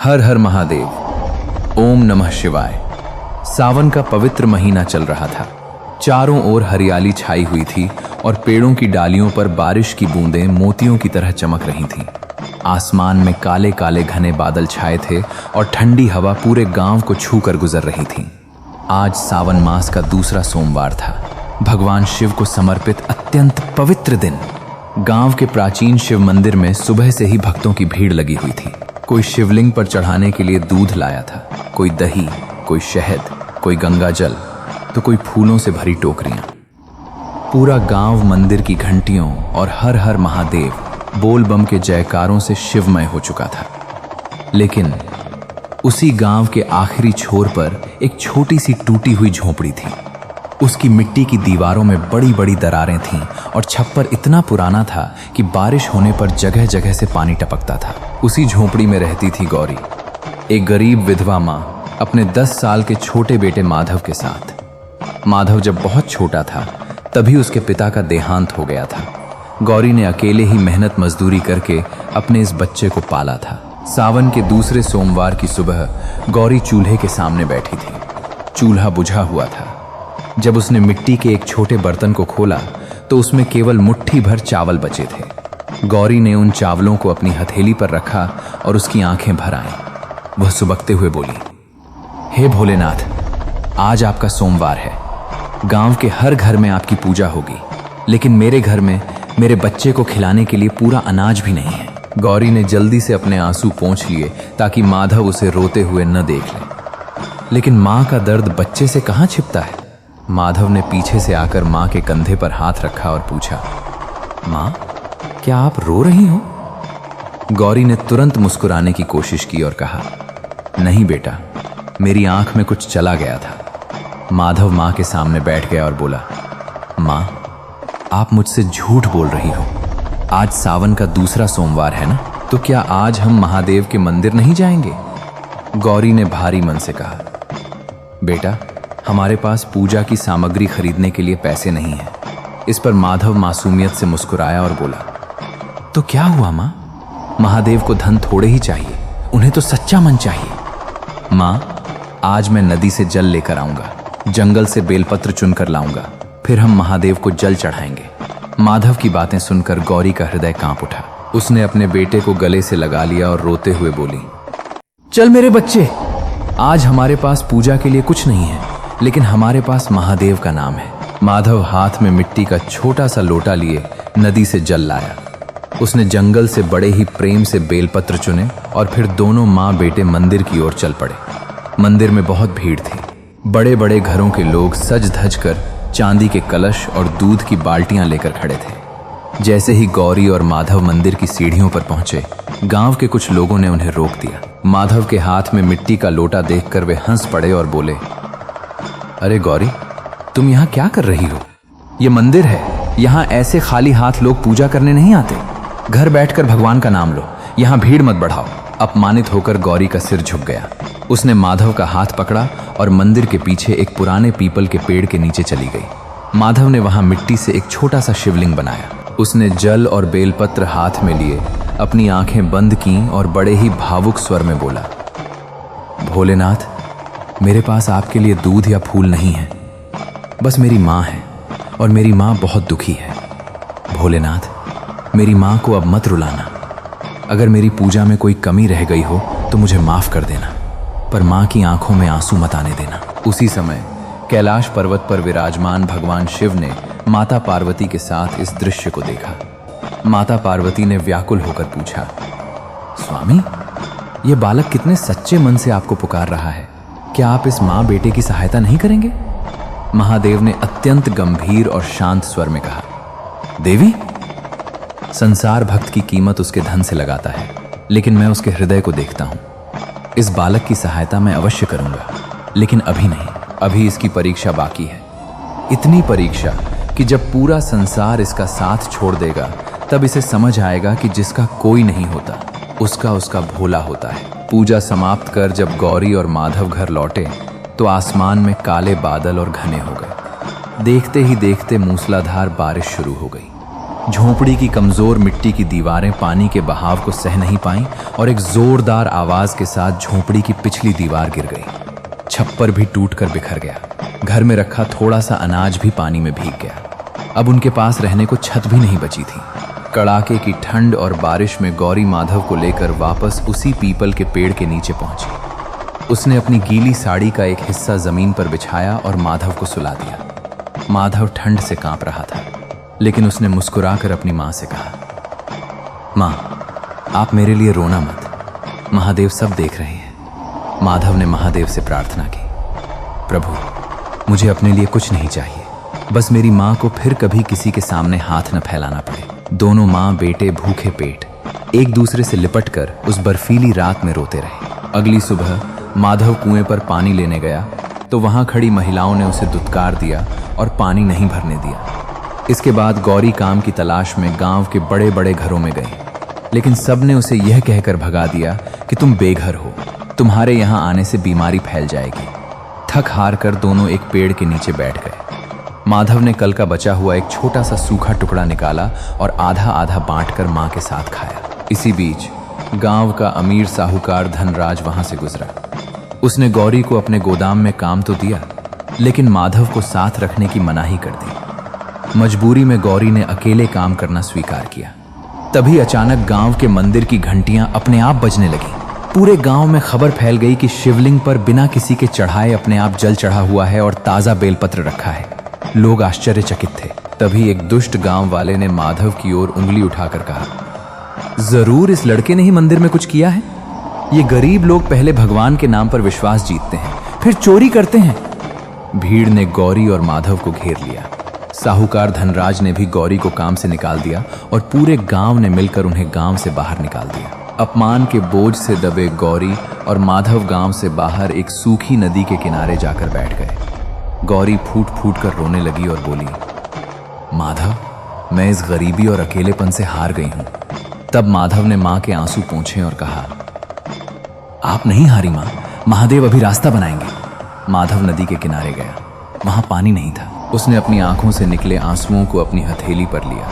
हर हर महादेव। ओम नमः शिवाय। सावन का पवित्र महीना चल रहा था। चारों ओर हरियाली छाई हुई थी और पेड़ों की डालियों पर बारिश की बूंदें मोतियों की तरह चमक रही थीं। आसमान में काले काले घने बादल छाए थे और ठंडी हवा पूरे गांव को छू कर गुजर रही थी। आज सावन मास का दूसरा सोमवार था, भगवान शिव को समर्पित अत्यंत पवित्र दिन। गांव के प्राचीन शिव मंदिर में सुबह से ही भक्तों की भीड़ लगी हुई थी। कोई शिवलिंग पर चढ़ाने के लिए दूध लाया था, कोई दही, कोई शहद, कोई गंगा जल, तो कोई फूलों से भरी टोकरियां। पूरा गांव मंदिर की घंटियों और हर हर महादेव बोल बम के जयकारों से शिवमय हो चुका था। लेकिन उसी गांव के आखिरी छोर पर एक छोटी सी टूटी हुई झोपड़ी थी। उसकी मिट्टी की दीवारों में बड़ी बड़ी दरारें थीं और छप्पर इतना पुराना था कि बारिश होने पर जगह जगह से पानी टपकता था। उसी झोपड़ी में रहती थी गौरी, एक गरीब विधवा माँ, अपने 10 साल के छोटे बेटे माधव के साथ। माधव जब बहुत छोटा था तभी उसके पिता का देहांत हो गया था। गौरी ने अकेले ही मेहनत मजदूरी करके अपने इस बच्चे को पाला था। सावन के दूसरे सोमवार की सुबह गौरी चूल्हे के सामने बैठी थी। चूल्हा बुझा हुआ था। जब उसने मिट्टी के एक छोटे बर्तन को खोला तो उसमें केवल मुट्ठी भर चावल बचे थे। गौरी ने उन चावलों को अपनी हथेली पर रखा और उसकी आंखें भर आईं। वह सुबकते हुए बोली, हे भोलेनाथ, आज आपका सोमवार है। गांव के हर घर में आपकी पूजा होगी, लेकिन मेरे घर में मेरे बच्चे को खिलाने के लिए पूरा अनाज भी नहीं है। गौरी ने जल्दी से अपने आंसू पोंछ लिए ताकि माधव उसे रोते हुए न देख ले। लेकिन माँ का दर्द बच्चे से कहाँ छिपता है। माधव ने पीछे से आकर माँ के कंधे पर हाथ रखा और पूछा, माँ, क्या आप रो रही हो? गौरी ने तुरंत मुस्कुराने की कोशिश की और कहा, नहीं बेटा, मेरी आंख में कुछ चला गया था। माधव माँ के सामने बैठ गया और बोला, माँ, आप मुझसे झूठ बोल रही हो। आज सावन का दूसरा सोमवार है ना, तो क्या आज हम महादेव के मंदिर नहीं जाएंगे? गौरी ने भारी मन से कहा, बेटा, हमारे पास पूजा की सामग्री खरीदने के लिए पैसे नहीं हैं। इस पर माधव मासूमियत से मुस्कुराया और बोला, तो क्या हुआ माँ? महादेव को धन थोड़े ही चाहिए, उन्हें तो सच्चा मन चाहिए। माँ, आज मैं नदी से जल लेकर आऊंगा, जंगल से बेलपत्र चुनकर लाऊंगा, फिर हम महादेव को जल चढ़ाएंगे। माधव की बातें सुनकर गौरी का हृदय कांप उठा। उसने अपने बेटे को गले से लगा लिया और रोते हुए बोली, चल मेरे बच्चे, आज हमारे पास पूजा के लिए कुछ नहीं है, लेकिन हमारे पास महादेव का नाम है। माधव हाथ में मिट्टी का छोटा सा लोटा लिए नदी से जल लाया। उसने जंगल से बड़े ही प्रेम से बेलपत्र चुने और फिर दोनों माँ बेटे मंदिर की ओर चल पड़े। मंदिर में बहुत भीड़ थी। बड़े बड़े घरों के लोग सज धज कर चांदी के कलश और दूध की बाल्टियां लेकर खड़े थे। जैसे ही गौरी और माधव मंदिर की सीढ़ियों पर पहुंचे, गांव के कुछ लोगों ने उन्हें रोक दिया। माधव के हाथ में मिट्टी का लोटा देखकर वे हंस पड़े और बोले, अरे गौरी, तुम यहाँ क्या कर रही हो? ये मंदिर है, यहाँ ऐसे खाली हाथ लोग पूजा करने नहीं आते। घर बैठकर भगवान का नाम लो, यहाँ भीड़ मत बढ़ाओ। अपमानित होकर गौरी का सिर झुक गया। उसने माधव का हाथ पकड़ा और मंदिर के पीछे एक पुराने पीपल के पेड़ के नीचे चली गई। माधव ने वहां मिट्टी से एक छोटा सा शिवलिंग बनाया। उसने जल और बेलपत्र हाथ में लिए अपनी आंखें बंद कीं और बड़े ही भावुक स्वर में बोला, भोलेनाथ, मेरे पास आपके लिए दूध या फूल नहीं है, बस मेरी माँ है और मेरी माँ बहुत दुखी है। भोलेनाथ, मेरी माँ को अब मत रुलाना। अगर मेरी पूजा में कोई कमी रह गई हो तो मुझे माफ कर देना, पर माँ की आंखों में आंसू मत आने देना। उसी समय कैलाश पर्वत पर विराजमान भगवान शिव ने माता पार्वती के साथ इस दृश्य को देखा। माता पार्वती ने व्याकुल होकर पूछा, स्वामी, ये बालक कितने सच्चे मन से आपको पुकार रहा है, क्या आप इस माँ बेटे की सहायता नहीं करेंगे? महादेव ने अत्यंत गंभीर और शांत स्वर में कहा, देवी, संसार भक्त की कीमत उसके धन से लगाता है, लेकिन मैं उसके हृदय को देखता हूं। इस बालक की सहायता मैं अवश्य करूंगा, लेकिन अभी नहीं, अभी इसकी परीक्षा बाकी है। इतनी परीक्षा कि जब पूरा संसार इसका साथ छोड़ देगा तब इसे समझ आएगा कि जिसका कोई नहीं होता उसका भोला होता है। पूजा समाप्त कर जब गौरी और माधव घर लौटे तो आसमान में काले बादल और घने हो गए। देखते ही देखते मूसलाधार बारिश शुरू हो गई। झोंपड़ी की कमजोर मिट्टी की दीवारें पानी के बहाव को सह नहीं पाईं और एक जोरदार आवाज के साथ झोंपड़ी की पिछली दीवार गिर गई। छप्पर भी टूटकर बिखर गया। घर में रखा थोड़ा सा अनाज भी पानी में भीग गया। अब उनके पास रहने को छत भी नहीं बची थी। कड़ाके की ठंड और बारिश में गौरी माधव को लेकर वापस उसी पीपल के पेड़ के नीचे पहुंची। उसने अपनी गीली साड़ी का एक हिस्सा जमीन पर बिछाया और माधव को सुला दिया। माधव ठंड से कांप रहा था, लेकिन उसने मुस्कुराकर अपनी मां से कहा, मां, आप मेरे लिए रोना मत, महादेव सब देख रहे हैं। माधव ने महादेव से प्रार्थना की, प्रभु, मुझे अपने लिए कुछ नहीं चाहिए, बस मेरी मां को फिर कभी किसी के सामने हाथ न फैलाना पड़े। दोनों मां बेटे भूखे पेट एक दूसरे से लिपटकर उस बर्फीली रात में रोते रहे। अगली सुबह माधव कुएं पर पानी लेने गया तो वहां खड़ी महिलाओं ने उसे दुत्कार दिया और पानी नहीं भरने दिया। इसके बाद गौरी काम की तलाश में गांव के बड़े बड़े घरों में गई, लेकिन सब ने उसे यह कहकर भगा दिया कि तुम बेघर हो, तुम्हारे यहाँ आने से बीमारी फैल जाएगी। थक हार कर दोनों एक पेड़ के नीचे बैठ गए। माधव ने कल का बचा हुआ एक छोटा सा सूखा टुकड़ा निकाला और आधा आधा बांटकर मां के साथ खाया। इसी बीच गांव का अमीर साहूकार धनराज वहां से गुजरा। उसने गौरी को अपने गोदाम में काम तो दिया, लेकिन माधव को साथ रखने की मनाही कर दी। मजबूरी में गौरी ने अकेले काम करना स्वीकार किया। तभी अचानक गांव के मंदिर की घंटियां अपने आप बजने लगी। पूरे गांव में खबर फैल गई कि शिवलिंग पर बिना किसी के चढ़ाए अपने आप जल चढ़ा हुआ है और ताजा बेलपत्र रखा है। लोग आश्चर्यचकित थे। तभी एक दुष्ट गांव वाले ने माधव की ओर उंगली उठाकर कहा, जरूर इस लड़के ने ही मंदिर में कुछ किया है। ये गरीब लोग पहले भगवान के नाम पर विश्वास जीतते हैं, फिर चोरी करते हैं। भीड़ ने गौरी और माधव को घेर लिया। साहूकार धनराज ने भी गौरी को काम से निकाल दिया और पूरे गांव ने मिलकर उन्हें गांव से बाहर निकाल दिया। अपमान के बोझ से दबे गौरी और माधव गांव से बाहर एक सूखी नदी के किनारे जाकर बैठ गए। गौरी फूट फूट कर रोने लगी और बोली, माधव, मैं इस गरीबी और अकेलेपन से हार गई हूं। तब माधव ने मां के आंसू पोंछे और कहा, आप नहीं हारी मां, महादेव अभी रास्ता बनाएंगे। माधव नदी के किनारे गया। वहां पानी नहीं था। उसने अपनी आंखों से निकले आंसुओं को अपनी हथेली पर लिया,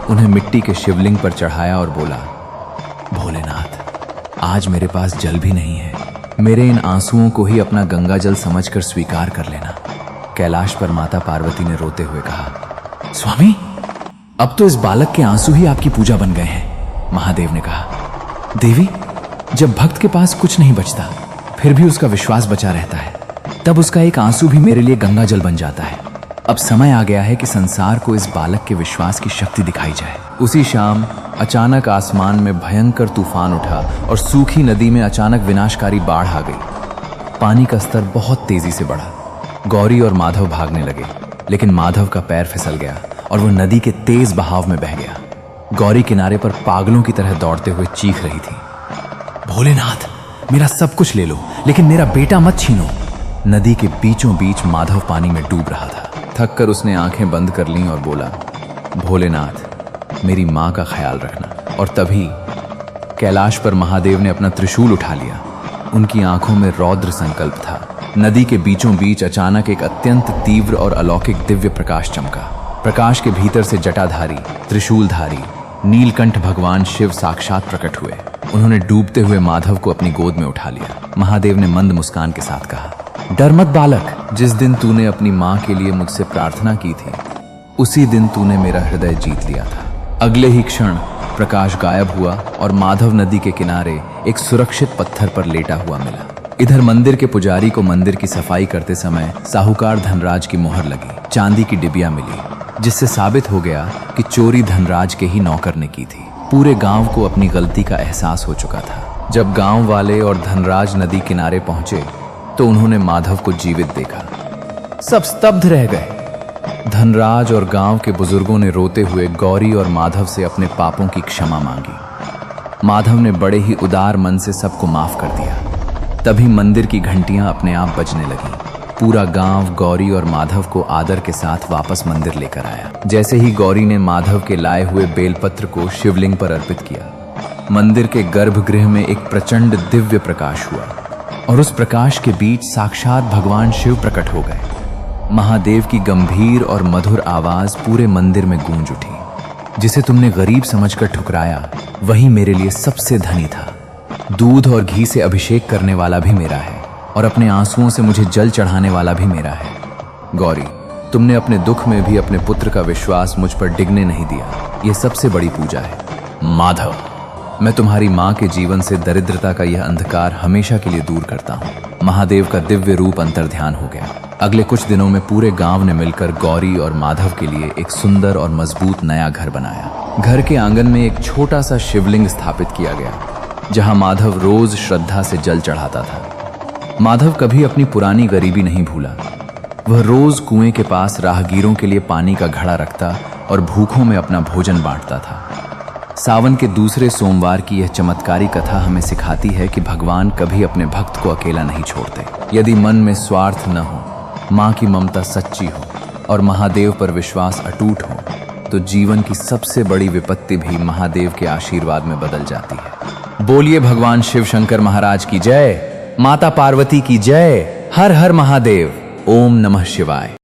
उन्हें मिट्टी के शिवलिंग पर चढ़ाया और बोला, भोलेनाथ, आज मेरे पास जल भी नहीं है। मेरे इन आंसुओं को ही अपना गंगा जल समझकर स्वीकार कर लेना। कैलाश पर माता पार्वती ने रोते हुए कहा, स्वामी, अब तो इस बालक के आंसू ही आपकी पूजा बन गए हैं। महादेव ने कहा, देवी, जब भक्त के पास कुछ नहीं बचता फिर भी उसका विश्वास बचा रहता है, तब उसका एक आंसू भी मेरे लिए गंगा जल बन जाता है। अब समय आ गया है कि संसार को इस बालक के विश्वास की शक्ति दिखाई जाए। उसी शाम अचानक आसमान में भयंकर तूफान उठा और सूखी नदी में अचानक विनाशकारी बाढ़ आ गई। पानी का स्तर बहुत तेजी से बढ़ा। गौरी और माधव भागने लगे, लेकिन माधव का पैर फिसल गया और वो नदी के तेज बहाव में बह गया। गौरी किनारे पर पागलों की तरह दौड़ते हुए चीख रही थी, भोलेनाथ, मेरा सब कुछ ले लो, लेकिन मेरा बेटा मत छीनो। नदी के बीचों बीच माधव पानी में डूब रहा था। थक कर उसने आंखें बंद कर लीं और बोला, भोलेनाथ, मेरी मां का ख्याल रखना। और तभी कैलाश पर महादेव ने अपना त्रिशूल उठा लिया। उनकी आंखों में रौद्र संकल्प था। नदी के बीचों बीच अचानक एक अत्यंत तीव्र और अलौकिक दिव्य प्रकाश चमका। प्रकाश के भीतर से जटाधारी, त्रिशूलधारी नीलकंठ भगवान शिव साक्षात प्रकट हुए। उन्होंने डूबते हुए माधव को अपनी गोद में उठा लिया। महादेव ने मंद मुस्कान के साथ कहा, डर मत बालक, जिस दिन तूने अपनी मां के लिए मुझसे प्रार्थना की थी, उसी दिन तूने मेरा हृदय जीत लिया था। अगले ही क्षण प्रकाश गायब हुआ और माधव नदी के किनारे एक सुरक्षित पत्थर पर लेटा हुआ मिला। इधर मंदिर के पुजारी को मंदिर की सफाई करते समय साहूकार धनराज की मोहर लगी। चांदी की डिबिया मिली, जिससे साबित हो गया कि चोरी धनराज के ही नौकर ने की थी। पूरे गांव को अपनी गलती का एहसास हो चुका था। जब गांव वाले और धनराज नदी किनारे पहुंचे तो उन्होंने माधव को जीवित देखा। सब स्तब्ध रह गए। धनराज और गांव के बुजुर्गों ने रोते हुए गौरी और माधव से अपने पापों की क्षमा मांगी। माधव ने बड़े ही उदार मन से सबको माफ कर दिया। तभी मंदिर की घंटियां अपने आप बजने लगीं। पूरा गांव गौरी और माधव को आदर के साथ वापस मंदिर लेकर आया। जैसे ही गौरी ने माधव के लाए हुए बेलपत्र को शिवलिंग पर अर्पित किया, मंदिर के गर्भगृह में एक प्रचंड दिव्य प्रकाश हुआ और उस प्रकाश के बीच साक्षात भगवान शिव प्रकट हो गए। महादेव की गंभीर और मधुर आवाज पूरे मंदिर में गूंज उठी। जिसे तुमने गरीब समझकर ठुकराया वही मेरे लिए सबसे धनी था। दूध और घी से अभिषेक करने वाला भी मेरा है और अपने आंसुओं से मुझे जल चढ़ाने वाला भी मेरा है। गौरी, तुमने अपने दुख में भी अपने पुत्र का विश्वास मुझ पर डिगने नहीं दिया। यह सबसे बड़ी पूजा है। माधव, मैं तुम्हारी माँ के जीवन से दरिद्रता का यह अंधकार हमेशा के लिए दूर करता हूँ। महादेव का दिव्य रूप अंतर्ध्यान हो गया। अगले कुछ दिनों में पूरे गांव ने मिलकर गौरी और माधव के लिए एक सुंदर और मजबूत नया घर बनाया। घर के आंगन में एक छोटा सा शिवलिंग स्थापित किया गया, जहां माधव रोज श्रद्धा से जल चढ़ाता था। माधव कभी अपनी पुरानी गरीबी नहीं भूला। वह रोज कुएं के पास राहगीरों के लिए पानी का घड़ा रखता और भूखों में अपना भोजन बांटता था। सावन के दूसरे सोमवार की यह चमत्कारी कथा हमें सिखाती है कि भगवान कभी अपने भक्त को अकेला नहीं छोड़ते। यदि मन में स्वार्थ न हो, माँ की ममता सच्ची हो और महादेव पर विश्वास अटूट हो, तो जीवन की सबसे बड़ी विपत्ति भी महादेव के आशीर्वाद में बदल जाती है। बोलिए भगवान शिव शंकर महाराज की जय, माता पार्वती की जय। हर हर महादेव। ओम नमः शिवाय।